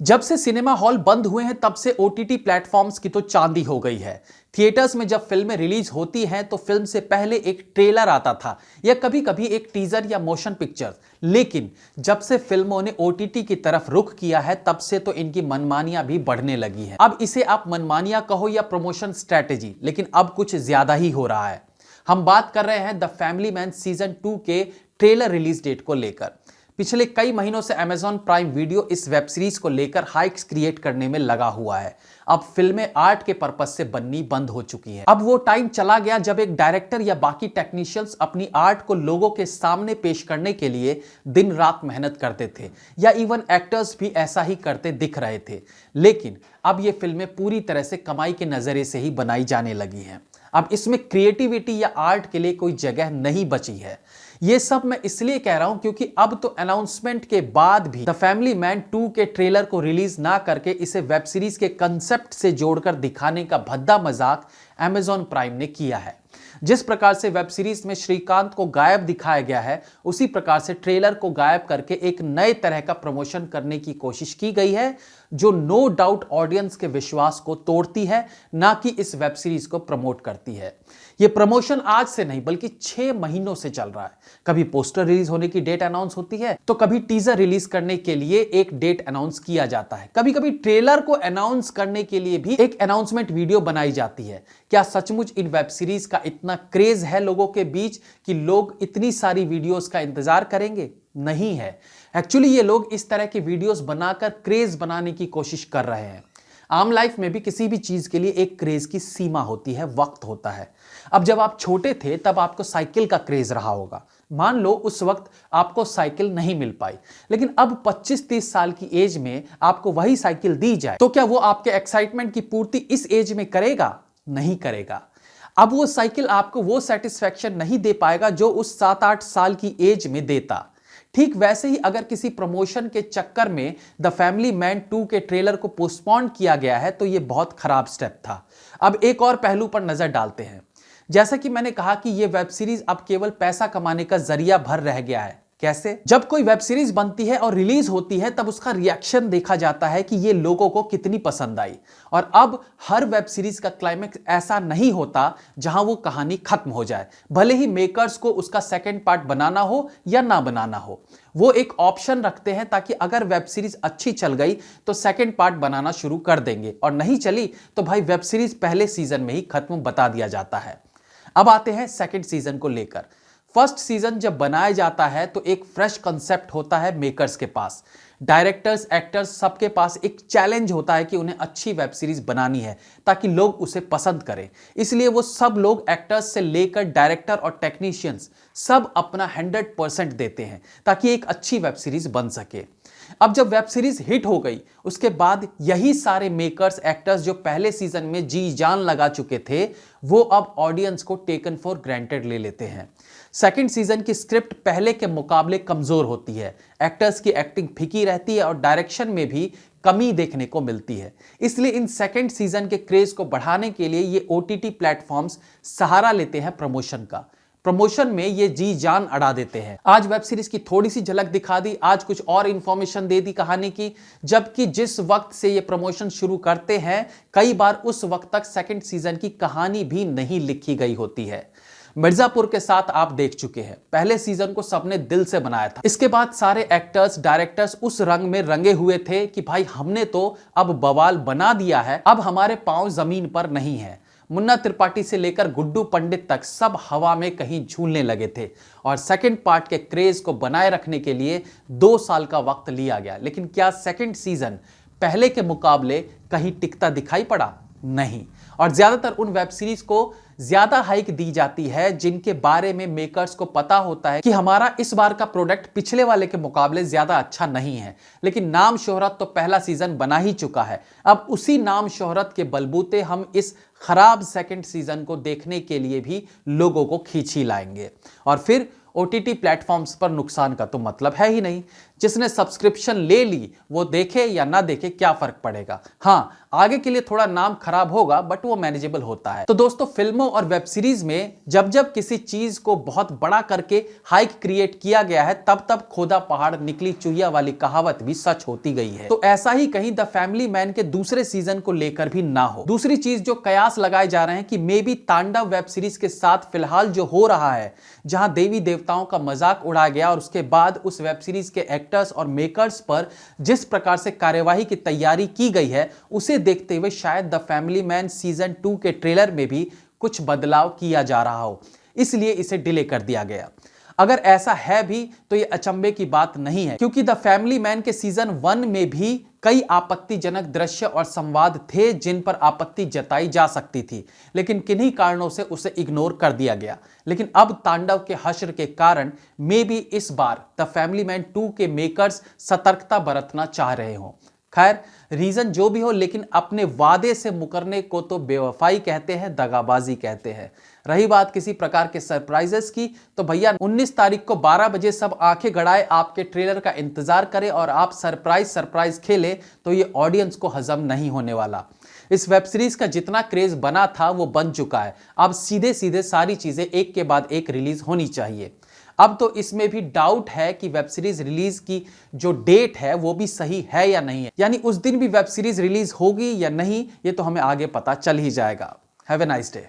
जब से cinema hall बंद हुए हैं तब से ओटीटी प्लेटफॉर्म्स की तो चांदी हो गई है। थिएटर्स में जब फिल्में रिलीज होती हैं तो फिल्म से पहले एक ट्रेलर आता था या कभी कभी एक टीजर या मोशन पिक्चर। लेकिन जब से फिल्मों ने ओटीटी की तरफ रुख किया है तब से तो इनकी मनमानियां भी बढ़ने लगी हैं। अब इसे आप मनमानियां कहो या प्रमोशन स्ट्रेटेजी, लेकिन अब कुछ ज्यादा ही हो रहा है। हम बात कर रहे हैं द फैमिली मैन सीजन 2 के ट्रेलर रिलीज डेट को लेकर। पिछले कई महीनों से Amazon प्राइम वीडियो इस वेब सीरीज को लेकर हाइक्स क्रिएट करने में लगा हुआ है। अब फिल्में आर्ट के पर्पस से बननी बंद हो चुकी हैं। अब वो टाइम चला गया जब एक डायरेक्टर या बाकी टेक्नीशियंस अपनी आर्ट को लोगों के सामने पेश करने के लिए दिन रात मेहनत करते थे, या इवन एक्टर्स भी ऐसा ही करते दिख रहे थे। लेकिन अब ये फिल्में पूरी तरह से कमाई के नजरिए से ही बनाई जाने लगी हैं। अब इसमें क्रिएटिविटी या आर्ट के लिए कोई जगह नहीं बची है। ये सब मैं इसलिए कह रहा हूं क्योंकि अब तो अनाउंसमेंट के बाद भी द फैमिली मैन 2 के ट्रेलर को रिलीज ना करके इसे वेब सीरीज के कंसेप्ट से जोड़कर दिखाने का भद्दा मजाक Amazon प्राइम ने किया है। जिस प्रकार से वेब सीरीज में श्रीकांत को गायब दिखाया गया है, उसी प्रकार से ट्रेलर को गायब करके एक नए तरह का प्रमोशन करने की कोशिश की गई है, जो नो डाउट ऑडियंस के विश्वास को तोड़ती है, ना कि इस वेब सीरीज को प्रमोट करती है। यह प्रमोशन आज से नहीं बल्कि 6 महीनों से चल रहा है। कभी पोस्टर रिलीज होने की डेट अनाउंस होती है तो कभी टीजर रिलीज करने के लिए एक डेट अनाउंस किया जाता है। कभी कभी ट्रेलर को अनाउंस करने के लिए भी एक अनाउंसमेंट वीडियो बनाई जाती है। क्या सचमुच इन वेब सीरीज का इतना क्रेज है लोगों के बीच कि लोग इतनी सारी वीडियोस का इंतजार करेंगे? नहीं है। एक्चुअली ये लोग इस तरह की वीडियोस बनाकर क्रेज बनाने की कोशिश कर रहे हैं। आम लाइफ में भी किसी भी चीज के लिए एक क्रेज की सीमा होती है, वक्त होता है। अब जब आप छोटे थे तब आपको साइकिल का क्रेज रहा होगा। मान लो उस वक्त आपको साइकिल नहीं मिल पाई, लेकिन अब 25-30 साल की एज में आपको वही साइकिल दी जाए तो क्या वो आपके एक्साइटमेंट की पूर्ति इस एज में करेगा? नहीं करेगा। अब वो साइकिल आपको वो सेटिस्फैक्शन नहीं दे पाएगा जो उस 7-8 साल की एज में देता। ठीक वैसे ही अगर किसी प्रमोशन के चक्कर में द फैमिली मैन 2 के ट्रेलर को पोस्टपोन किया गया है तो यह बहुत खराब स्टेप था। अब एक और पहलू पर नजर डालते हैं। जैसा कि मैंने कहा कि यह वेब सीरीज अब केवल पैसा कमाने का जरिया भर रह गया है। कैसे? जब कोई वेब सीरीज बनती है और रिलीज होती है तब उसका रिएक्शन देखा जाता है कि ये लोगों को कितनी पसंद आई। और अब हर वेब सीरीज का क्लाइमेक्स ऐसा नहीं होता जहां वो कहानी खत्म हो जाए, भले ही मेकर्स को उसका सेकंड पार्ट बनाना हो या ना बनाना हो। वो एक ऑप्शन रखते हैं ताकि अगर वेब सीरीज अच्छी चल गई तो सेकंड पार्ट बनाना शुरू कर देंगे, और नहीं चली तो भाई वेब सीरीज पहले सीजन में ही खत्म बता दिया जाता है। अब आते हैं सेकंड सीजन को लेकर। फर्स्ट सीजन जब बनाया जाता है तो एक फ्रेश कंसेप्ट होता है मेकर्स के पास। डायरेक्टर्स, एक्टर्स सबके पास एक चैलेंज होता है कि उन्हें अच्छी वेब सीरीज बनानी है ताकि लोग उसे पसंद करें। इसलिए वो सब लोग, एक्टर्स से लेकर डायरेक्टर और टेक्नीशियंस, सब अपना 100% देते हैं ताकि एक अच्छी वेब सीरीज बन सके। अब जब वेब सीरीज हिट हो गई उसके बाद यही सारे मेकर्स, एक्टर्स जो पहले सीजन में जी जान लगा चुके थे, वो अब ऑडियंस को टेकन फॉर ग्रांटेड ले लेते हैं। सेकंड सीजन की स्क्रिप्ट पहले के मुकाबले कमजोर होती है, एक्टर्स की एक्टिंग फीकी रहती है और डायरेक्शन में भी कमी देखने को मिलती है। इसलिए इन सेकंड सीजन के क्रेज को बढ़ाने के लिए ये ओटीटी प्लेटफॉर्म्स सहारा लेते हैं प्रमोशन का। प्रमोशन में ये जी जान अड़ा देते हैं। आज वेब सीरीज की थोड़ी सी झलक दिखा दी, आज कुछ और इंफॉर्मेशन दे दी कहानी की, जबकि जिस वक्त से ये प्रमोशन शुरू करते हैं कई बार उस वक्त तक सेकंड सीजन की कहानी भी नहीं लिखी गई होती है। मिर्जापुर के साथ आप देख चुके हैं, पहले सीजन को सबने दिल से बनाया था। इसके बाद सारे एक्टर्स, डायरेक्टर्स उस रंग में रंगे हुए थे कि भाई हमने तो अब बवाल बना दिया है, अब हमारे पांव जमीन पर नहीं है। मुन्ना त्रिपाठी से लेकर गुड्डू पंडित तक सब हवा में कहीं झूलने लगे थे, और सेकंड पार्ट के क्रेज को बनाए रखने के लिए 2 साल का वक्त लिया गया। लेकिन क्या सेकंड सीजन पहले के मुकाबले कहीं टिकता दिखाई पड़ा? नहीं। और ज्यादातर उन वेब सीरीज को ज्यादा हाइक दी जाती है जिनके बारे में मेकर्स को पता होता है कि हमारा इस बार का प्रोडक्ट पिछले वाले के मुकाबले ज्यादा अच्छा नहीं है, लेकिन नाम शोहरत तो पहला सीजन बना ही चुका है। अब उसी नाम शोहरत के बलबूते हम इस खराब सेकंड सीजन को देखने के लिए भी लोगों को खींच ही लाएंगे, और फिर ओटीटी प्लेटफॉर्म्स पर नुकसान का तो मतलब है ही नहीं। जिसने सब्सक्रिप्शन ले ली वो देखे या ना देखे, क्या फर्क पड़ेगा। हाँ, आगे के लिए थोड़ा नाम खराब होगा बट वो मैनेजेबल होता है। तो दोस्तों, फिल्मों और वेब सीरीज में जब जब किसी चीज को बहुत बड़ा करके हाइक क्रिएट किया गया है, तब तब खोदा पहाड़ निकली चुहिया वाली कहावत भी सच होती गई है। तो ऐसा ही कहीं द फैमिली मैन के दूसरे सीजन को लेकर भी ना हो। दूसरी चीज जो कयास लगाए जा रहे हैं कि मे बी तांडव वेब सीरीज के साथ फिलहाल जो हो रहा है, जहां देवी देवताओं का मजाक उड़ाया गया और उसके बाद उस वेब सीरीज के एक्टर्स और मेकर्स पर जिस प्रकार से कार्यवाही की तैयारी की गई है, उसे देखते हुए शायद द फैमिली मैन सीजन 2 के ट्रेलर में भी कुछ बदलाव किया जा रहा हो, इसलिए इसे डिले कर दिया गया। अगर ऐसा है भी तो यह अचंभे की बात नहीं है, क्योंकि द फैमिली मैन के सीजन 1 में भी कई आपत्तिजनक दृश्य और संवाद थे जिन पर आपत्ति जताई जा सकती थी, लेकिन किन्हीं कारणों से उसे इग्नोर कर दिया गया। लेकिन अब तांडव के हश्र के कारण मे बी इस बार द फैमिली मैन 2 के मेकर्स सतर्कता बरतना चाह रहे हों। खैर, रीजन जो भी हो, लेकिन अपने वादे से मुकरने को तो बेवफाई कहते हैं, दगाबाजी कहते हैं। रही बात किसी प्रकार के सरप्राइजेस की, तो भैया 19 तारीख को 12 बजे सब आंखें गड़ाए आपके ट्रेलर का इंतजार करें और आप सरप्राइज खेले तो ये ऑडियंस को हजम नहीं होने वाला। इस वेब सीरीज का जितना क्रेज बना था वो बन चुका है। अब सीधे सीधे सारी चीजें एक के बाद एक रिलीज होनी चाहिए। अब तो इसमें भी डाउट है कि वेब सीरीज रिलीज की जो डेट है वो भी सही है या नहीं है, यानी उस दिन भी वेब सीरीज रिलीज होगी या नहीं, ये तो हमें आगे पता चल ही जाएगा। Have a nice day.